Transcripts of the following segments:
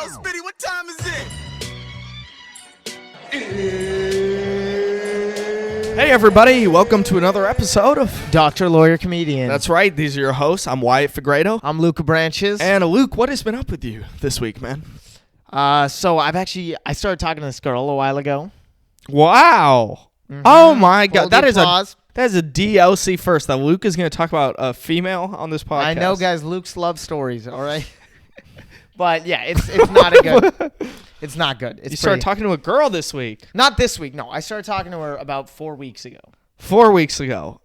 Speedy, what time is it? Hey everybody, welcome to another episode of Doctor, Lawyer, Comedian. That's right, these are your hosts. I'm Wyatt Fagredo. I'm Luca Branches. And Luke, what has been up with you this week, man? So I started talking to this girl a while ago. Wow. Mm-hmm. Oh my God. That is a DLC first. That Luke is going to talk about a female on this podcast. I know, guys, Luke's love stories, all right? But yeah, it's not a good. It's not good. You started talking to a girl this week. Not this week, no. I started talking to her about 4 weeks ago. 4 weeks ago.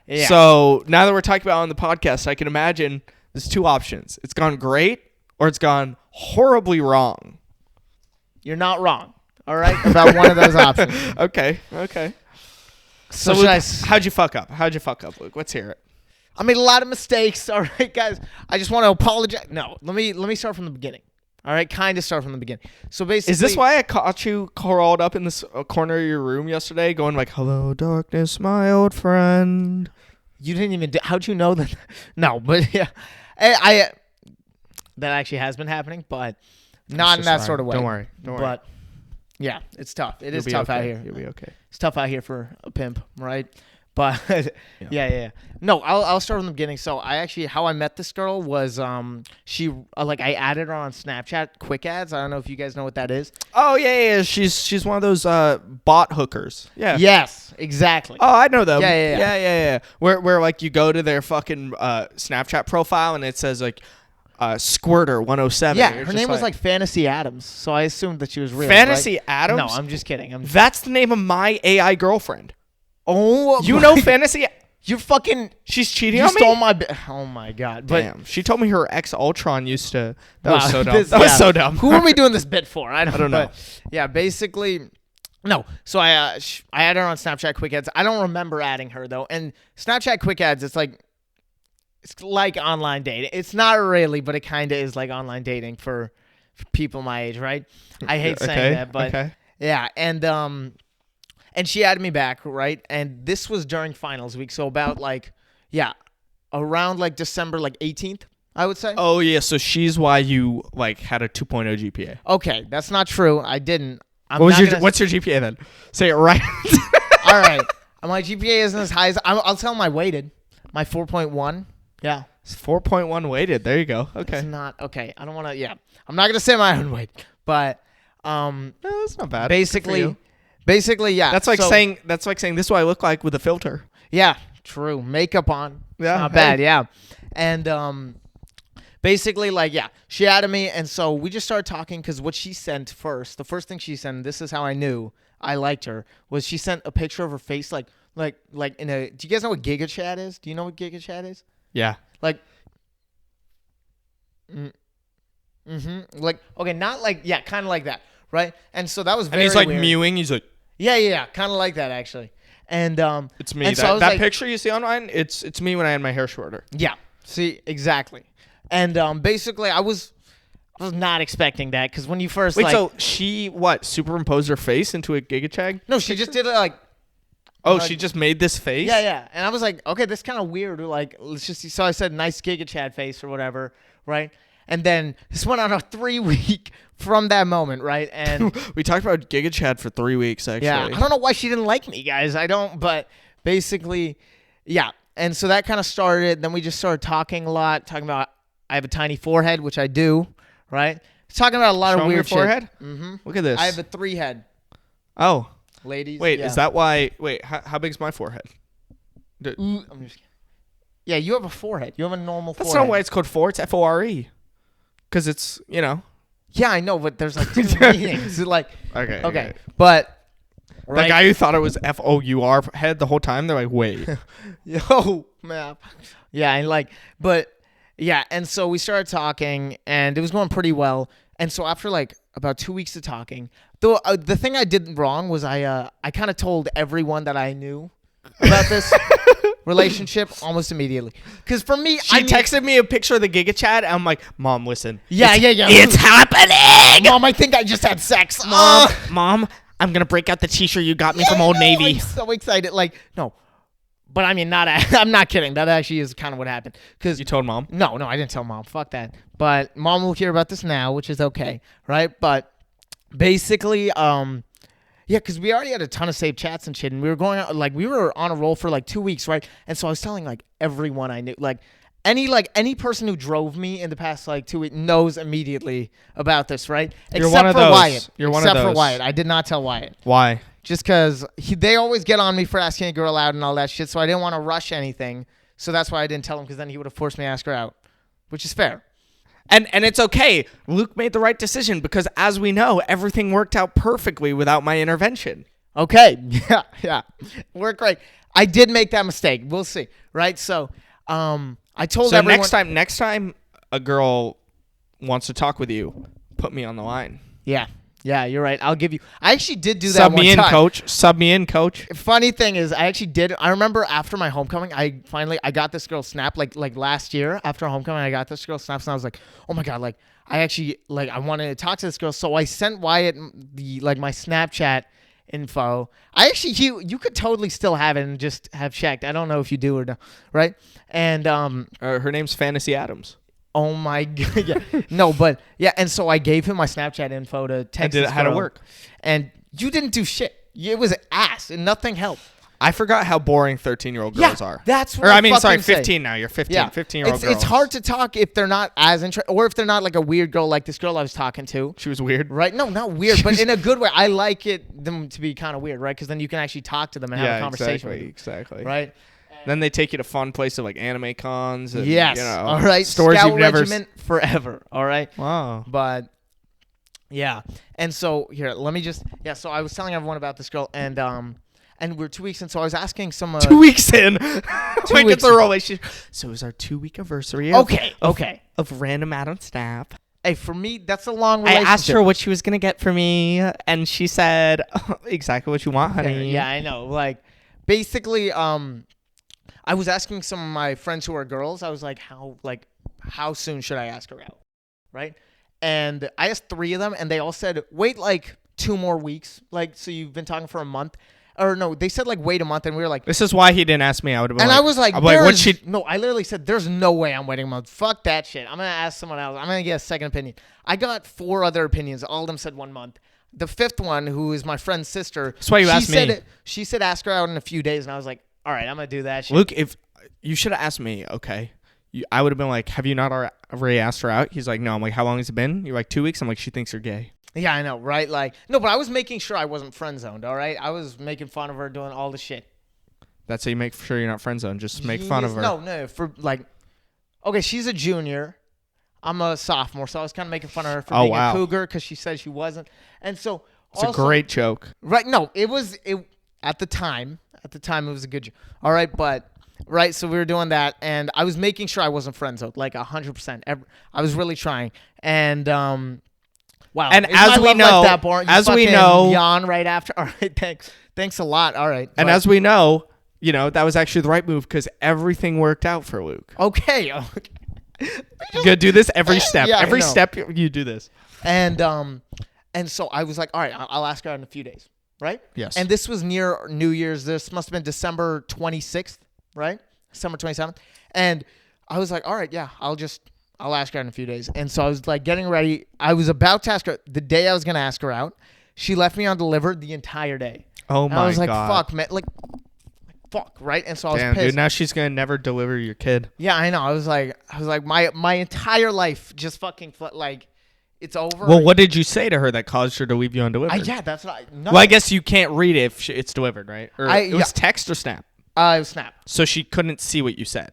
Yeah. So now that we're talking about it on the podcast, I can imagine there's two options. It's gone great or it's gone horribly wrong. You're not wrong, all right, about one of those options. Okay. So Luke, how'd you fuck up? Luke? Let's hear it. I made a lot of mistakes, all right, guys. I just want to apologize. No, let me start from the beginning. All right, kind of start from the beginning. So basically, is this why I caught you crawled up in this corner of your room yesterday, going like, "Hello, darkness, my old friend"? You didn't even. How'd you know that? No, but yeah, I that actually has been happening, but not in that sort of way. Don't worry. But yeah, it's tough. It is You'll be tough okay. out here. You'll be okay. It's tough out here for a pimp, right? But yeah. No, I'll start from the beginning. So how I met this girl was she I added her on Snapchat quick ads. I don't know if you guys know what that is. Oh yeah. She's one of those bot hookers. Yeah. Yes, exactly. Oh, I know them. Yeah. Where like you go to their fucking Snapchat profile and it says like Squirter 107. Yeah, her name was like Fantasy Adams, so I assumed that she was real. Fantasy right? Adams? No, I'm just kidding. That's the name of my AI girlfriend. Oh, you know Fantasy? You're fucking. She's cheating you on me. stole my. Oh my God! But damn, she told me her ex Ultron used to. That wow, was so dumb. That was so dumb. Who are we doing this bit for? I don't know. But yeah, basically. No, so I added her on Snapchat quick ads. I don't remember adding her though. And Snapchat quick ads, it's like online dating. It's not really, but it kind of is like online dating for people my age, right? I hate saying that, but yeah. And she added me back, right? And this was during finals week, so about around like December 18th, I would say. Oh yeah, so she's why you had a 2.0 GPA. Okay, that's not true. I didn't. What's your GPA then? Say it right. All right. My GPA isn't as high as I'll tell my weighted. My 4.1. Yeah. It's 4.1 weighted. There you go. Okay. It's not okay. I don't want to. Yeah. I'm not gonna say my own weight, but no, that's not bad. Basically, yeah. That's like saying this is what I look like with a filter. Yeah. True. Makeup on. Yeah. Not bad. Yeah. And basically, she added me, and so we just started talking because what she sent first, the first thing she sent, this is how I knew I liked her, was she sent a picture of her face like in a. Do you guys know what Giga Chat is? Do you know what Giga Chat is? Yeah. Okay, not kind of like that, right? And so that was very. And he's weird. mewing. He's like. Yeah, kind of like that actually. And it's me. And so that picture you see online, it's me when I had my hair shorter. Yeah. See, exactly. And basically, I was not expecting that because when you first so she superimposed her face into a GigaChad? No, she just did it she just made this face? Yeah. And I was like, okay, this kind of weird. Let's just see. So I said, nice GigaChad face or whatever, right? And then this went on a 3-week from that moment, right? And we talked about GigaChad for 3 weeks, actually. Yeah, I don't know why she didn't like me, guys. But basically, yeah. And so that kind of started. Then we just started talking a lot, talking about I have a tiny forehead, which I do, right? Talking about a lot of weird your forehead? shit. Mm-hmm. Look at this. I have a 3 head. Oh. Ladies. Wait, is that why? Wait, how big's my forehead? I'm just kidding. Yeah, you have a forehead. You have a normal forehead. That's not why it's called 4. It's F-O-R-E. Because it's, Yeah, I know, but there's 2 meanings. Okay. But the guy who thought it was F-O-U-R head the whole time, they're like, wait. Yo, map. Yeah, and so we started talking, and it was going pretty well. And so after about 2 weeks of talking, the thing I did wrong was I kind of told everyone that I knew about this relationship almost immediately. Because for me, she texted me a picture of the GigaChat, and I'm like, Mom, listen. Yeah. It's happening. Mom, I think I just had sex. Mom, I'm going to break out the t-shirt you got me from Old Navy. I'm so excited. No. But I mean, I'm not kidding. That actually is kind of what happened. Cause you told mom? No, I didn't tell mom. Fuck that. But mom will hear about this now, which is okay, right? But basically, yeah, because we already had a ton of saved chats and shit, and we were going out, like, we were on a roll for like 2 weeks, right? And so I was telling like everyone I knew, like any person who drove me in the past like 2 weeks knows immediately about this, right? You're one of those. Wyatt. You're one of those. Except for Wyatt. I did not tell Wyatt. Why? Just because they always get on me for asking a girl out and all that shit, so I didn't want to rush anything. So that's why I didn't tell him, because then he would have forced me to ask her out, which is fair. And it's okay. Luke made the right decision because, as we know, everything worked out perfectly without my intervention. Okay. Yeah. Worked great. I did make that mistake. We'll see. Right? So I told everyone. Next time a girl wants to talk with you, put me on the line. Yeah, you're right. I'll give you. I actually did do that one time. Sub me in, coach. Funny thing is, I actually did. I remember after my homecoming, I got this girl snap like last year after homecoming. I got this girl snaps, and I was like, oh my god, like I actually I wanted to talk to this girl, so I sent Wyatt my Snapchat info. I actually you could totally still have it and just have checked. I don't know if you do or no, right? And her name's Fantasy Adams. Oh my god! Yeah. No, but yeah, and so I gave him my Snapchat info to text. How to work? And you didn't do shit. It was ass, and nothing helped. I forgot how boring 13-year-old girls are. That's what I sorry, 15 now. You're 15. Yeah. 15-year-old girls. It's hard to talk if they're not as interested, or if they're not like a weird girl like this girl I was talking to. She was weird? Right? No, not weird, but in a good way. I like them to be kind of weird, right? Because then you can actually talk to them and have a conversation with them. Exactly. Right? Then they take you to fun places like anime cons. And, yes. All right. Stores Scout you've never Regiment forever. All right. Wow. But yeah. And so here, let me just So I was telling everyone about this girl, and we're 2 weeks in. So I was asking some 2 weeks in. Like it's a relationship. So it was our 2-week anniversary. Okay. Of random Adam Snap. Hey, for me, that's a long relationship. I asked her what she was gonna get for me, and she said exactly what you want, honey. Yeah, I know. Like, basically, I was asking some of my friends who are girls. I was like, how soon should I ask her out, right? And I asked 3 of them, and they all said, wait like 2 more weeks. Like, so you've been talking for a month. Or no, they said like wait a month, and we were like, this is why he didn't ask me. I would have been and like, I was like, what's she? No, I literally said, there's no way I'm waiting a month. Fuck that shit. I'm gonna ask someone else. I'm gonna get a second opinion. I got 4 other opinions. All of them said 1 month. The 5th one, who is my friend's sister, that's why you asked me. She said ask her out in a few days, and I was like, all right, I'm gonna do that shit. Luke, if you should have asked me, okay. I would have been like, have you not already asked her out? He's like, no. I'm like, how long has it been? You're like, 2 weeks. I'm like, she thinks you're gay. Yeah, I know, right? Like, no, but I was making sure I wasn't friend zoned, all right? I was making fun of her, doing all the shit. That's how you make sure you're not friend zoned. Just make fun of her. No, for like, okay, she's a junior. I'm a sophomore, so I was kind of making fun of her for being a cougar because she said she wasn't. And so it's also a great joke. Right? No, it at the time. At the time, it was a good joke. All right, but right, so we were doing that, and I was making sure I wasn't friend zoned, like 100%. I was really trying, and wow. And as we know, that boring? Yawn right after. All right, thanks a lot. All right, and as we know, that was actually the right move because everything worked out for Luke. Okay. You gotta do this every step. Yeah, every step you do this. And so I was like, all right, I'll ask her out in a few days, right? Yes. And this was near New Year's. This must have been December 26th, right? December 27th. And I was like, all right, yeah, I'll ask her out in a few days. And so I was like getting ready. I was about to ask her the day I was gonna ask her out. She left me undelivered the entire day. Oh my god. I was like, fuck, man, fuck, right? And so I was pissed. Dude, now she's gonna never deliver your kid. Yeah, I know. I was like, my entire life just fucking it's over. Well, what did you say to her that caused her to leave you undelivered? Yeah, that's what Well, I guess you can't read it if it's delivered, right? Or it was text or Snap? It was Snap. So she couldn't see what you said.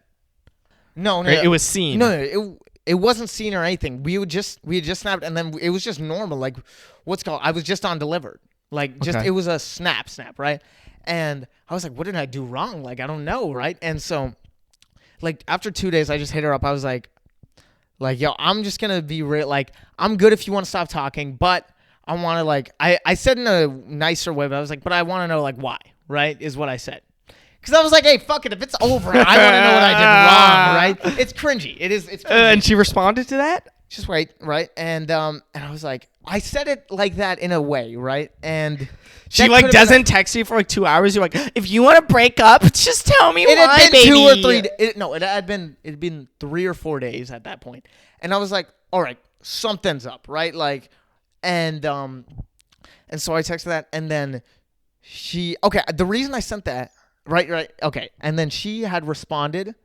No. It was seen. No, it wasn't seen or anything. We had just snapped, and then it was just normal. Like, I was just on delivered. It was a snap, right? And I was like, what did I do wrong? Like, I don't know, right? And so, after 2 days, I just hit her up. I was like, yo, I'm just gonna be real. Like, I'm good if you want to stop talking, but I want to I said in a nicer way, but I was like, but I want to know why, right? Is what I said. Because I was like, hey, fuck it. If it's over, I want to know what I did wrong, right? It's cringy. It's cringy. And she responded to that? Just wait, right? And I was like, I said it like that in a way, right? And she like doesn't text you for like 2 hours. You're like, if you want to break up, just tell me why, had been baby. 2 or 3 it'd been 3 or 4 days at that point. And I was like, all right, something's up, right? Like, and so I texted that, and then the reason I sent that, right, okay. And then she had responded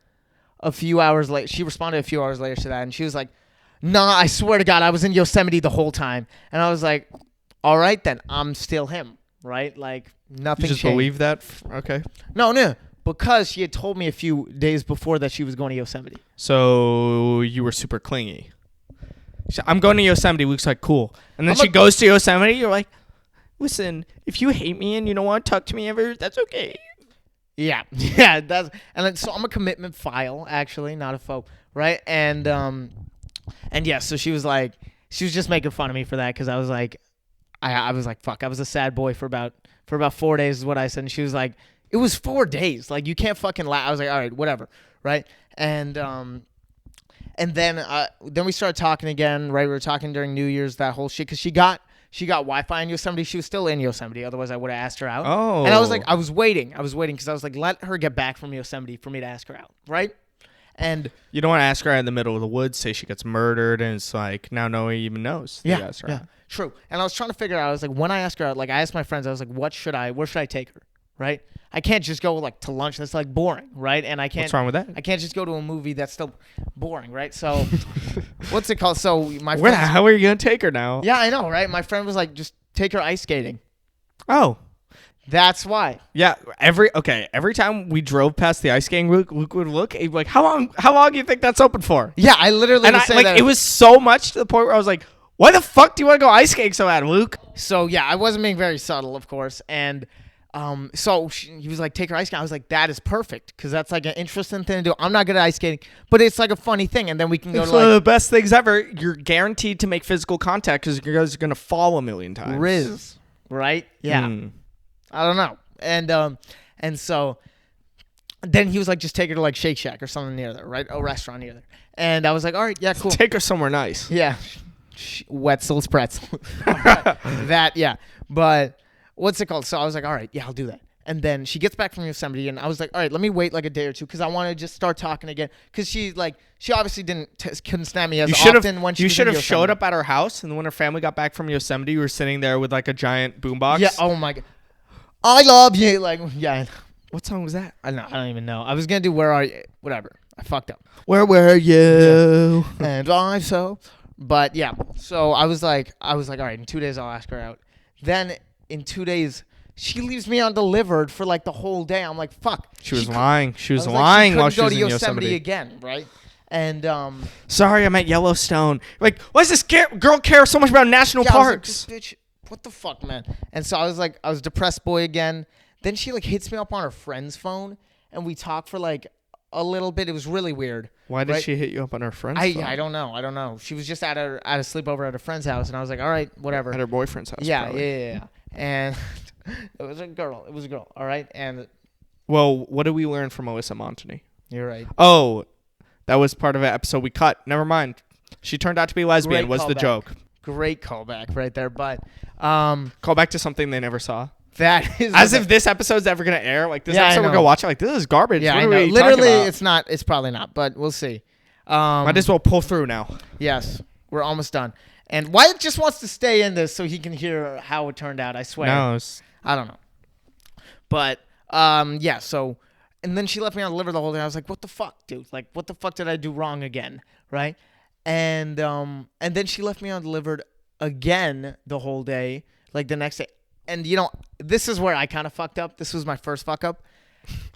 a few hours later. She responded a few hours later to that, and she was like, nah, I swear to God, I was in Yosemite the whole time. And I was like, all right, then I'm still him, right? Like, nothing changed. You just changed. believe that? Okay. No, because she had told me a few days before that she was going to Yosemite. So you were super clingy. I'm going to Yosemite. Luke's like, cool. And then she goes to Yosemite. You're like, listen, if you hate me and you don't want to talk to me ever, that's okay. Yeah. So I'm a commitment file, actually, not a faux, right? And yeah, so she was just making fun of me for that because I was like, I was like, fuck, I was a sad boy for about 4 days is what I said. And she was like, it was 4 days. Like, you can't fucking laugh. I was like, all right, whatever, right? And then we started talking again, right? We were talking during New Year's, that whole shit, because she got Wi-Fi in Yosemite. She was still in Yosemite. Otherwise, I would have asked her out. Oh. And I was like, I was waiting because I was like, let her get back from Yosemite for me to ask her out, right? And you don't want to ask her out in the middle of the woods, say she gets murdered, and it's like, now no one even knows. Yeah, true. And I was trying to figure out, I was like, when I ask her out, like, I asked my friends, I was like, where should I take her, right? I can't just go, like, to lunch. That's, like, boring, right? And I can't. What's wrong with that? I can't just go to a movie that's still boring, right? So, what's it called? So, where the hell are you going to take her now? Yeah, I know, right? My friend was like, just take her ice skating. Oh. That's why. Yeah, every time we drove past the ice skating, Luke would look. He'd be like, "How long do you think that's open for?" Yeah, I literally would say that. It was so much to the point where I was like, "Why the fuck do you want to go ice skating so bad, Luke?" So yeah, I wasn't being very subtle, of course, and so he was like, "Take her ice skating." I was like, "That is perfect," because that's like an interesting thing to do. I'm not good at ice skating, but it's like a funny thing, and then we can go it's to one of the best things ever. You're guaranteed to make physical contact because you guys are gonna fall a million times. Riz, right? Yeah, I don't know. And so then he was like, just take her to like Shake Shack or something near there, right? A restaurant near there. And I was like, all right, yeah, cool. Take her somewhere nice. Yeah. Wetzel's Pretzel. That, yeah. But what's it called? So I was like, all right, yeah, I'll do that. And then she gets back from Yosemite, and I was like, all right, let me wait like a day or two because I want to just start talking again. Because she obviously couldn't snap me as often when she was in Yosemite. You should have showed up at her house, and when her family got back from Yosemite, you were sitting there with like a giant boombox. Yeah, oh my God. I love you. Like, yeah. What song was that? I don't even know. I was going to do Where Are You? Whatever. I fucked up. Where were you? Yeah. And I so. But yeah. So I was like, all right, in 2 days I'll ask her out. Then in 2 days, she leaves me undelivered for like the whole day. I'm like, fuck. She was lying. She was lying while she was in Yosemite again, right? And sorry, I'm at Yellowstone. Like, why does this girl care so much about national parks? Like, bitch, what the fuck, man? And so I was depressed boy again. Then she like hits me up on her friend's phone, and we talk for like a little bit. It was really weird. Why did she hit you up on her friend's phone? I don't know. She was just at a sleepover at a friend's house, and I was like, all right, whatever. At her boyfriend's house. Yeah. And it was a girl. All right. And well, what did we learn from Alyssa Montany? You're right. Oh, that was part of an episode we cut. Never mind. She turned out to be lesbian. Was the joke. Great callback right there, but call back to something they never saw. That is as if this episode's ever gonna air. Like this episode, we're gonna watch it. Like this is garbage. Yeah, I know. Literally, it's not. It's probably not, but we'll see. Might as well pull through now. Yes, we're almost done. And Wyatt just wants to stay in this so he can hear how it turned out. I swear. No, I don't know. But yeah. So, and then she left me on the liver the whole day. I was like, what the fuck, dude? Like, what the fuck did I do wrong again? Right? And then she left me undelivered again the whole day, like the next day. And this is where I kind of fucked up. This was my first fuck up.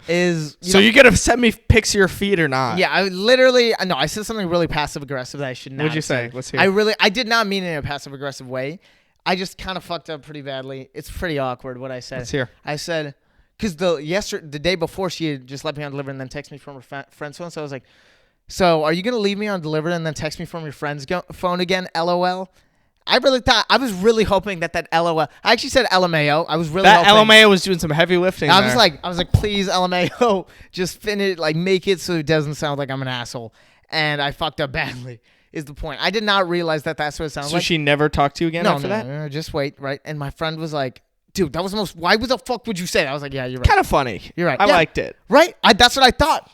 You gotta send me pics of your feet or not? Yeah, I said something really passive aggressive that I should not. What'd you say? Let's hear. I did not mean it in a passive aggressive way. I just kind of fucked up pretty badly. It's pretty awkward what I said. Let's hear. I said because the day before she had just left me undelivered and then texted me from her friend's phone. So I was like, so are you going to leave me undelivered and then text me from your friend's phone again? LOL. I was really hoping that LOL. I actually said LMAO. I was really hoping. That LMAO was doing some heavy lifting. I was like, please LMAO, just finish, like make it so it doesn't sound like I'm an asshole. And I fucked up badly. is the point. I did not realize that that's what it sounds So like. she never talked to you again after that? No, just wait, right? And my friend was like, dude, that was the most, why the fuck would you say that? I was like, yeah, you're right. Kind of funny. You're right. I Yeah. liked it. Right? That's what I thought.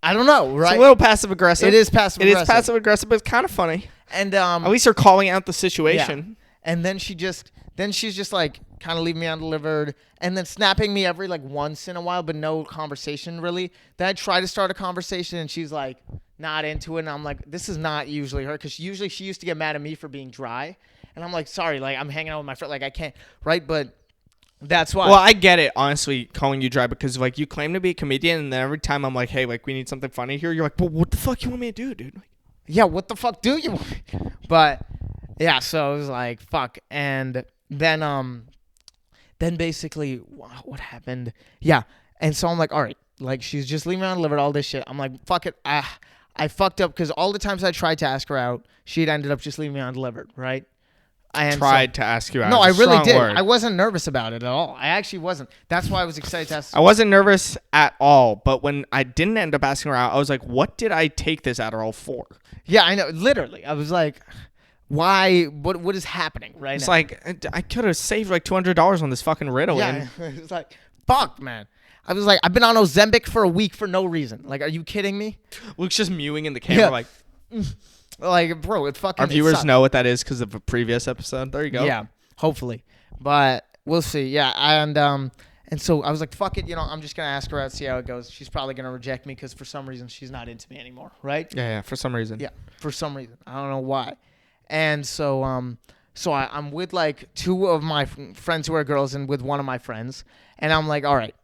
I don't know, right? It's a little passive aggressive. It is passive aggressive. It is passive aggressive, but it's kind of funny. And at least they're calling out the situation. Yeah. And then she's just like kind of leaving me undelivered and then snapping me every like once in a while, but no conversation really. Then I try to start a conversation and she's like not into it. And I'm like, this is not usually her, because usually she used to get mad at me for being dry. And I'm like, sorry, like I'm hanging out with my friend, like I can't, right? But that's why. Well, I get it, honestly, calling you dry, because like you claim to be a comedian, and then every time I'm like, hey, like we need something funny here, you're like, but what the fuck you want me to do, dude? Yeah, what the fuck do you want? But yeah, so it was like fuck. And then basically what happened? Yeah. And so I'm like, all right, like she's just leaving me undelivered, all this shit. I'm like, fuck it. I fucked up, because all the times I tried to ask her out, she'd ended up just leaving me undelivered, right? Tried to ask you out. No, I really did. Word. I wasn't nervous about it at all. I actually wasn't. That's why I was excited to ask. I wasn't nervous at all, but when I didn't end up asking her out, I was like, what did I take this Adderall for? Yeah, I know. Literally. I was like, why? What is happening right It's now? like, I could have saved like $200 on this fucking Ritalin. Yeah, it was like, fuck, man. I was like, I've been on Ozempic for a week for no reason. Like, are you kidding me? Luke's just mewing in the camera like, bro, it fucking. Our viewers sucks. know what that is because of a previous episode. There you go. Yeah, hopefully, but we'll see. Yeah, and so I was like, fuck it, I'm just gonna ask her out, see how it goes. She's probably gonna reject me because for some reason she's not into me anymore, right? Yeah, for some reason. Yeah, for some reason. I don't know why. And so I'm with like two of my friends who are girls and with one of my friends, and I'm like, all right,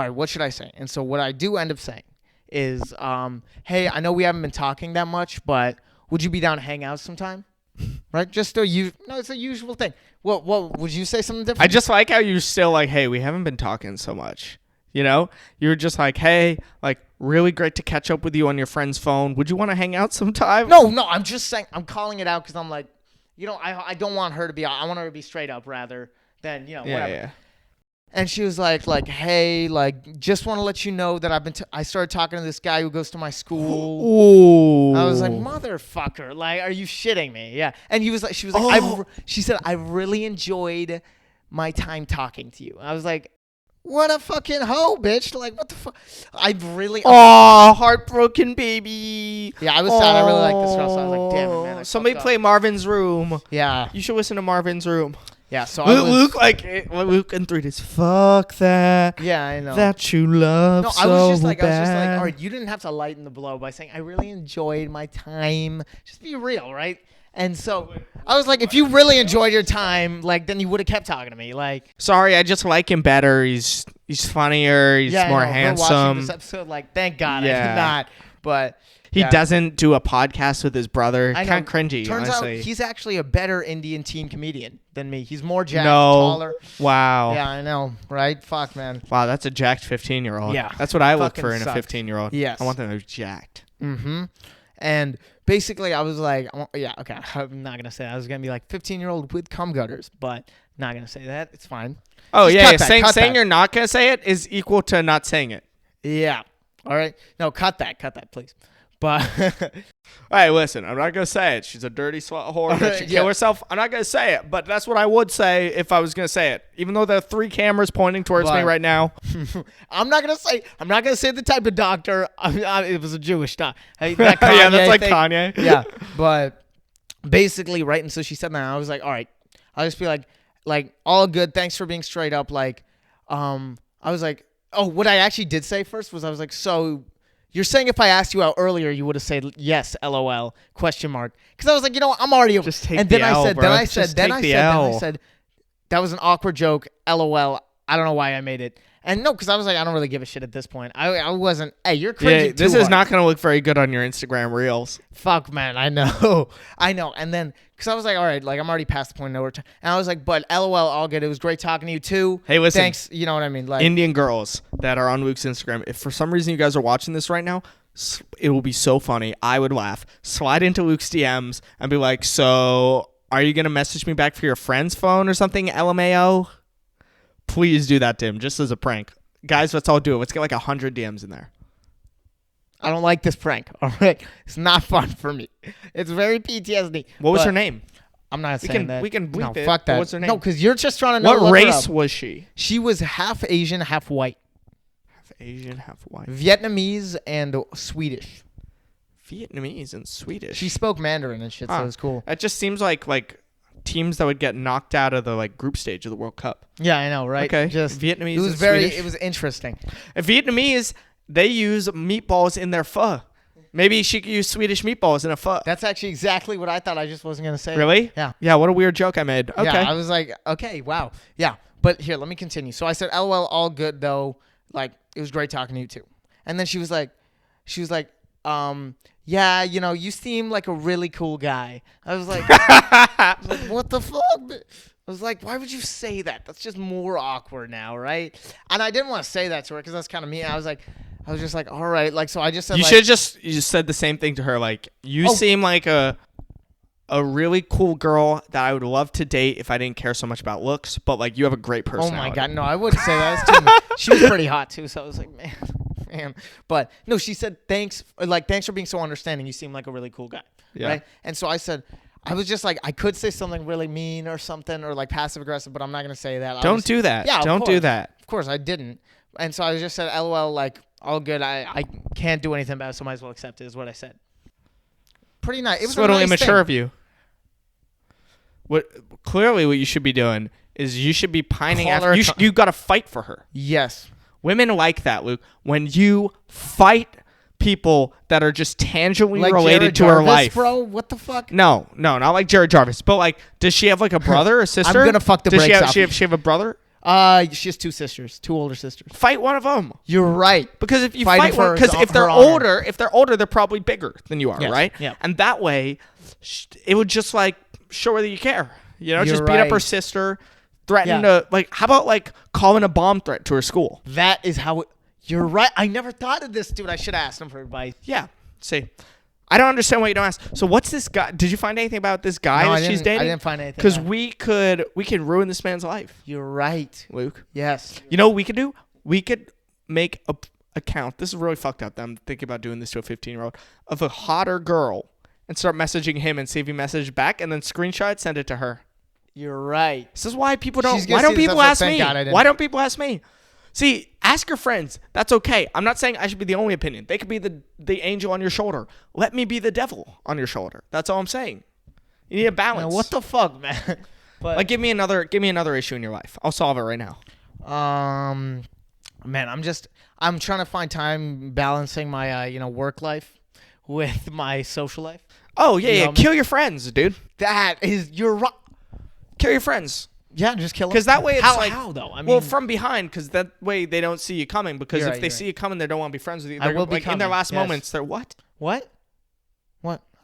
what should I say? And so what I do end up saying is, hey, I know we haven't been talking that much, but would you be down to hang out sometime? Right? Just it's a usual thing. What would you say something different? I just like how you're still like, hey, we haven't been talking so much. You're just like, hey, like really great to catch up with you on your friend's phone. Would you want to hang out sometime? No, I'm just saying, I'm calling it out because I'm like, I don't want her to be, I want her to be straight up rather than, whatever. Yeah. And she was like, hey, like, just want to let you know that I started talking to this guy who goes to my school. Ooh. I was like, motherfucker, like, are you shitting me? Yeah. And she was like, she said, I really enjoyed my time talking to you. I was like, what a fucking hoe, bitch. Like, what the fuck? Heartbroken baby. Yeah, I was sad. I really like this girl, so I was like, damn it, man. Somebody play Marvin's Room. Yeah. You should listen to Marvin's Room. Yeah, so Luke and 3 days. Fuck that. Yeah, I know. That you love no, so I was just like, bad. all right, you didn't have to lighten the blow by saying I really enjoyed my time. Just be real, right? And so I was like, if you really enjoyed your time, like, then you would have kept talking to me. Like, sorry, I just like him better. He's funnier. He's more handsome. Watching this episode, like, thank God I did not. But he doesn't do a podcast with his brother. Kind of cringy. Turns honestly. out he's actually a better Indian teen comedian than me. He's more jacked, taller. Wow. Yeah, I know, right? Fuck, man. Wow, that's a jacked 15-year-old. Yeah. That's what I look Fucking for in a sucks. 15-year-old. Yes. I want them to be jacked. Mm-hmm. And basically, I was like, yeah, okay, I'm not going to say that. I was going to be like 15-year-old with cum gutters, but not going to say that. It's fine. Oh, Just yeah. cut Saying that. you're not going to say it is equal to not saying it. Yeah. All right. No, cut that, please. But hey, listen, I'm not going to say it. She's a dirty slut whore that should kill herself. I'm not going to say it, but that's what I would say if I was going to say it. Even though there are 3 cameras pointing towards me right now. I'm not going to say the type of doctor. It was a Jewish doctor. Yeah, that's like Kanye. Yeah. But basically, right, and so she said that, and I was like, all right. I'll just be like all good. Thanks for being straight up. Like, I was like, oh, what I actually did say first was I was like, so you're saying if I asked you out earlier, you would have said yes, LOL, question mark. Because I was like, I'm already. Just take and the then L, I said, bro. then I Just said, then take I the said, then L. I said, that was an awkward joke, LOL. I don't know why I made it. And no, because I was like, I don't really give a shit at this point. I wasn't. Hey, you're cringing. Yeah, this too is hard. not going to look very good on your Instagram reels. Fuck, man. I know. And then, because I was like, all right, like I'm already past the point of no return. And I was like, but LOL, all good. It was great talking to you too. Hey, listen. Thanks. You know what I mean? Like Indian girls that are on Luke's Instagram, if for some reason you guys are watching this right now, it will be so funny. I would laugh. Slide into Luke's DMs and be like, so are you going to message me back for your friend's phone or something, LMAO? Please do that to him just as a prank. Guys, let's all do it. Let's get like 100 DMs in there. I don't like this prank. All right, it's not fun for me. It's very PTSD. What was her name? I'm not We saying can that. we can bleep No, it. fuck but that. What's her name? No, because you're just trying to know. What race was she? She was half Asian, half white. Half Asian, half white. Vietnamese and Swedish. Vietnamese and Swedish. She spoke Mandarin and shit, so it was cool. It just seems like teams that would get knocked out of the like group stage of the World Cup. Yeah, I know, right? Okay. Just Vietnamese. It was and very. Swedish. It was interesting. Vietnamese, they use meatballs in their pho. Maybe she could use Swedish meatballs in a pho. That's actually exactly what I thought. I just wasn't gonna say. Really? Yeah. Yeah. What a weird joke I made. Okay. Yeah, I was like, okay, wow, yeah. But here, let me continue. So I said, LOL, all good though. Like, it was great talking to you too. And then she was like, yeah, you know, you seem like a really cool guy. I was like, what the fuck? I was like, why would you say that? That's just more awkward now, right? And I didn't want to say that to her because that's kind of mean. I was just like, all right, like, so I just said, you like, should you said the same thing to her. Like, you seem like a really cool girl that I would love to date if I didn't care so much about looks. But like, you have a great oh personality. my god, no, I wouldn't say that. That's too much. She was pretty hot too, so I was like, man. But no, she said thanks for being so understanding. You seem like a really cool guy, right? And so I said, I was just like, I could say something really mean or something or like passive aggressive, but I'm not gonna say that. Don't do that. Yeah, don't do that. Of course, I didn't. And so I just said, LOL, like, all good. I can't do anything about it, so might as well accept it. Is what I said. Pretty nice. It was totally a nice immature thing. of you. What you should be doing is you should be pining Call after. her You got to fight for her. Yes. Women like that, Luke. When you fight people that are just tangibly Like related Jared to her Jarvis, life. bro. What the fuck? No, not like Jared Jarvis. But like, does she have like a brother or sister? I'm gonna fuck the Does brakes off she you. have a brother? She has two older sisters. Fight one of them. You're right. Because if you Fighting fight for one, because her if they're honor. older, they're probably bigger than you are, Yes. right? Yeah. And that way, it would just like show her that you care. You know, You're just beat up her right. sister, threaten Yeah. to like. How about like calling a bomb threat to her school? That is how it. You're right. I never thought of this, dude. I should ask him for advice. Yeah. See, I don't understand why you don't ask. So what's this guy? Did you find anything about this guy No, that she's dating? I didn't find anything. Because out. we can ruin this man's life, You're right. Luke. Yes. You know what we could do? We could make a account. This is really fucked up. I'm thinking about doing this to a 15-year-old of a hotter girl and start messaging him and see if he messaged back and then screenshot it, send it to her. You're right. This is why people don't. She's gonna Why don't see this people episode. ask Thank me? God I didn't. Why don't people ask me? See, ask your friends. That's okay. I'm not saying I should be the only opinion. They could be the angel on your shoulder. Let me be the devil on your shoulder. That's all I'm saying. You need a balance. Man, what the fuck, man? But Like, give me another issue in your life. I'll solve it right now. man, I'm trying to find time balancing my work life with my social life. Oh yeah, You yeah. know, Kill your friends, dude. You're right. Kill your friends. Yeah, just kill them. Because that way it's like, how though? I mean, well, from behind, because that way they don't see you coming. Because You're if right, they you're see right. you coming, they don't want to be friends with you. I They're will be like in their coming, last yes. moments. They're what? What?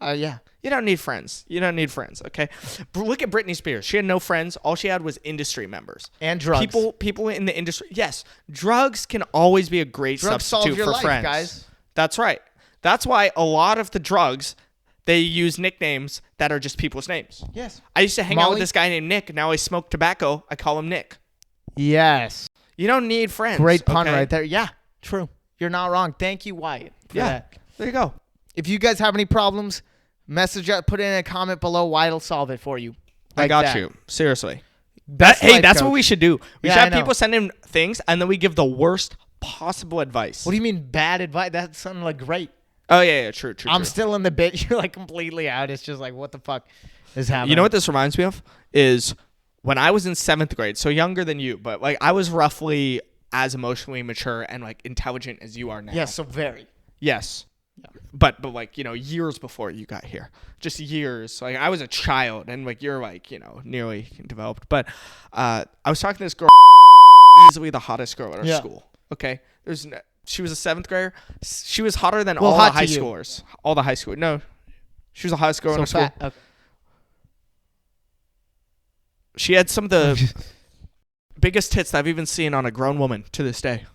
Yeah. You don't need friends. You don't need friends. Okay. Look at Britney Spears. She had no friends. All she had was industry members And drugs. People in the industry. Yes, drugs can always be a great Drugs substitute solve your for life, friends. guys. That's right. That's why a lot of the drugs they use nicknames that are just people's names. Yes. I used to hang out with Molly? this guy named Nick. Now I smoke tobacco. I call him Nick. Yes. You don't need friends. Great pun okay? right there. Yeah. True. You're not wrong. Thank you, Wyatt. For Yeah. that. There you go. If you guys have any problems, put it in a comment below. Wyatt will solve it for you. I Like got that. you. Seriously. Best Hey, life that's coach. what we should do. We Yeah, should I have know. people send in things, and then we give the worst possible advice. What do you mean bad advice? That sounded like great. Oh, yeah, true. I'm still in the bit. You're like completely out. It's just like, what the fuck is happening? You know what this reminds me of? Is when I was in 7th grade, so younger than you, but like I was roughly as emotionally mature and like intelligent as you are now. Yeah, so very. Yes. Yeah. But like, years before you got here. Just years. Like I was a child and like you're like, nearly developed. But I was talking to this girl, easily the hottest girl at our school. Okay. She was a 7th grader. She was hotter than all the hot high to you. schoolers. All the high school. No. She was the hottest girl in So our school. fat. Okay. She had some of the biggest tits that I've even seen on a grown woman to this day.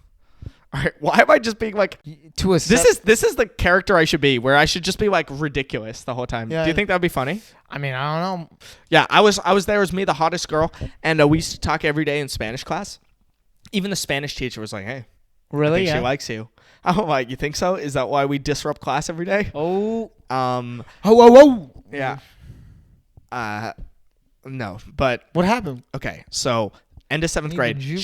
All right, why am I just being like To a this is the character I should be, where I should just be like ridiculous the whole time. Yeah. Do you think that would be funny? I mean, I don't know. Yeah, I was there as me, the hottest girl, and we used to talk every day in Spanish class. Even the Spanish teacher was like, "Hey, Really? I think Yeah. she likes you. I'm like, you think so? Is that why we disrupt class every day? Oh. Oh. Yeah. No, but What happened? okay. So end of 7th Need grade, the juice.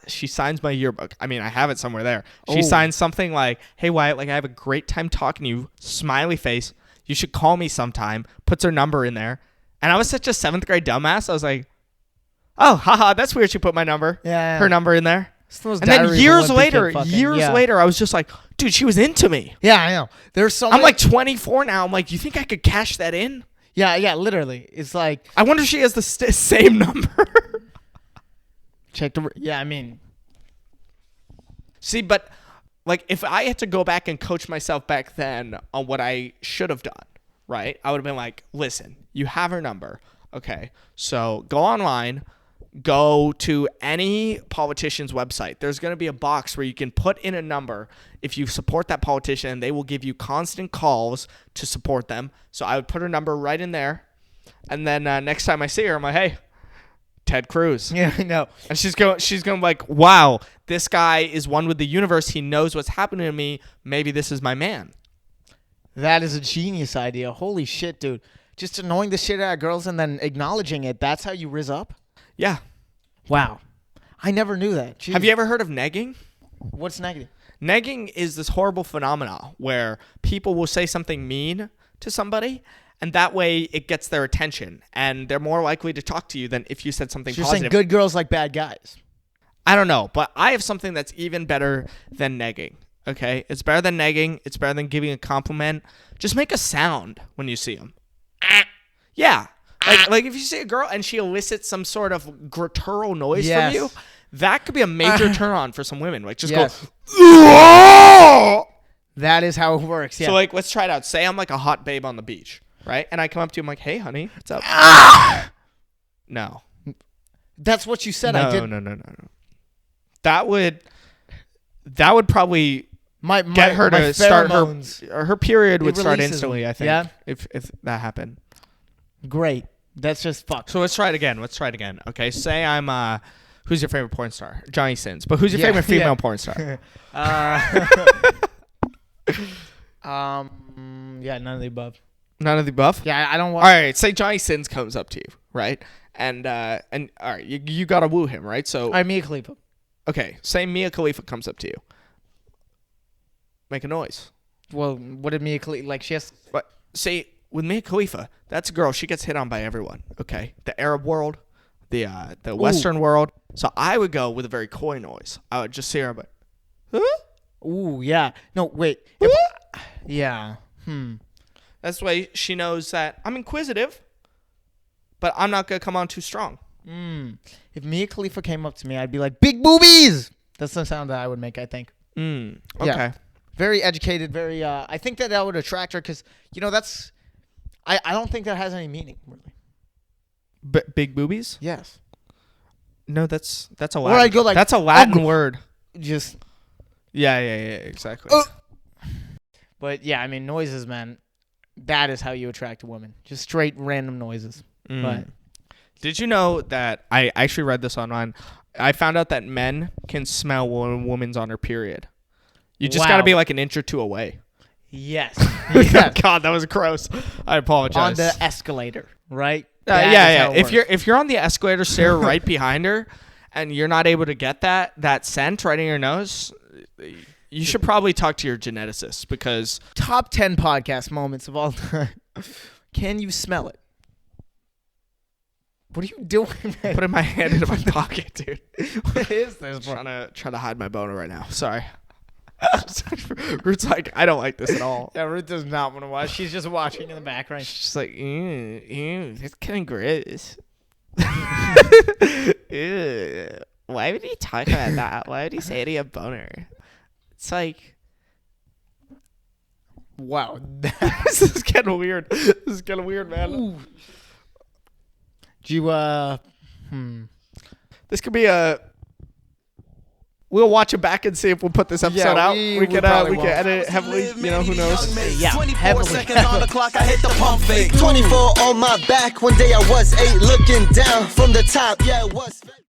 she signs my yearbook. I mean, I have it somewhere there. She Oh. signs something like, "Hey Wyatt, like I have a great time talking to you. Smiley face. You should call me sometime." Puts her number in there, and I was such a 7th grade dumbass. I was like, "Oh, haha, that's weird. She put my number, Yeah. her number in there." And And then years later, I was just like, "Dude, she was into me." Yeah, I know. There's so I'm many- like 24 now. I'm like, you think I could cash that in? Yeah, literally. It's like I wonder if she has the same number. check the. Yeah, I mean, See, but like if I had to go back and coach myself back then on what I should have done, right? I would have been like, listen, you have her number. Okay. So go online, go to any politician's website. There's going to be a box where you can put in a number. If you support that politician, they will give you constant calls to support them. So I would put her number right in there. And then next time I see her, I'm like, hey, Ted Cruz. yeah, I know. And she's going like, wow, this guy is one with the universe. He knows what's happening to me. Maybe this is my man. That is a genius idea. Holy shit, dude. Just annoying the shit out of girls and then acknowledging it. That's how you rizz up? Yeah. Wow. I never knew that. Jeez. Have you ever heard of negging? What's negative? Negging is this horrible phenomena where people will say something mean to somebody, and that way it gets their attention, and they're more likely to talk to you than if you said something You're positive. saying good girls like bad guys. I don't know, but I have something that's even better than negging. Okay? It's better than negging. It's better than giving a compliment. Just make a sound when you see them. Yeah. Like if you see a girl and she elicits some sort of guttural noise Yes. from you, that could be a major turn on for some women. Like just Yes. go. That is how it works. Yeah. So like let's try it out. Say I'm like a hot babe on the beach, right? And I come up to you, I'm like, hey honey, what's up? No. That's what you said. No, I did. no. That would probably get her my to start pheromones. her period would It start releases instantly, them. I think. Yeah? If that happened. Great. That's just fuck. So let's try it again. Okay. Say I'm who's your favorite porn star? Johnny Sins. But who's your Yeah, favorite female yeah. porn star? Yeah, none of the above. None of the above? Yeah, I don't All want. right, say Johnny Sins comes up to you, right? And all right, you gotta woo him, right? So All right, Mia Khalifa. okay, say Mia Khalifa comes up to you. Make a noise. Well, what did Mia Khalifa like? She has. But say with Mia Khalifa, that's a girl. She gets hit on by everyone. Okay, the Arab world, the Western world. So I would go with a very coy noise. I would just see her, but Ooh, yeah. No, wait. Yeah. that's the way she knows that I'm inquisitive, but I'm not gonna come on too strong. If Mia Khalifa came up to me, I'd be like, "Big boobies." That's the sound that I would make. I think. Okay. Yeah. Very educated. Very. I think that would attract her because that's. I don't think that has any meaning really. Big boobies? Yes. No, that's a Or Latin. I'd go like, that's a Latin "Ugh." word. Just. Yeah, exactly. But yeah, I mean noises, man. That is how you attract a woman. Just straight random noises. But Did you know that I actually read this online? I found out that men can smell when a woman's on her period. You just got to Wow. be like an inch or two away. yes. Yes. God, that was gross. I apologize. On the escalator, right? Yeah. That is how it If you're on the escalator stair right behind her, and you're not able to get that scent right in your nose, you should probably talk to your geneticist because top 10 podcast moments of all time. Can you smell it? What are you doing, man? putting my hand into my pocket, dude. What is this, bro? Trying to hide my boner right now. Sorry. Ruth's like, I don't like this at all. Yeah, Ruth does not want to watch. She's just watching in the background. She's like, ew, that's kind of gross. Ew. Why would he talk about that? Why would he say he had boner? It's like, Wow. this is getting weird. This is getting weird, man. Do you, This could be a. We'll watch it back and see if we'll put this episode out. we We could probably edit it heavily. You know, who knows? Yeah, 24 heavily. seconds on the clock, I hit the pump fake. 24 on my back. One day I was 8, looking down from the top. Yeah, it was fake.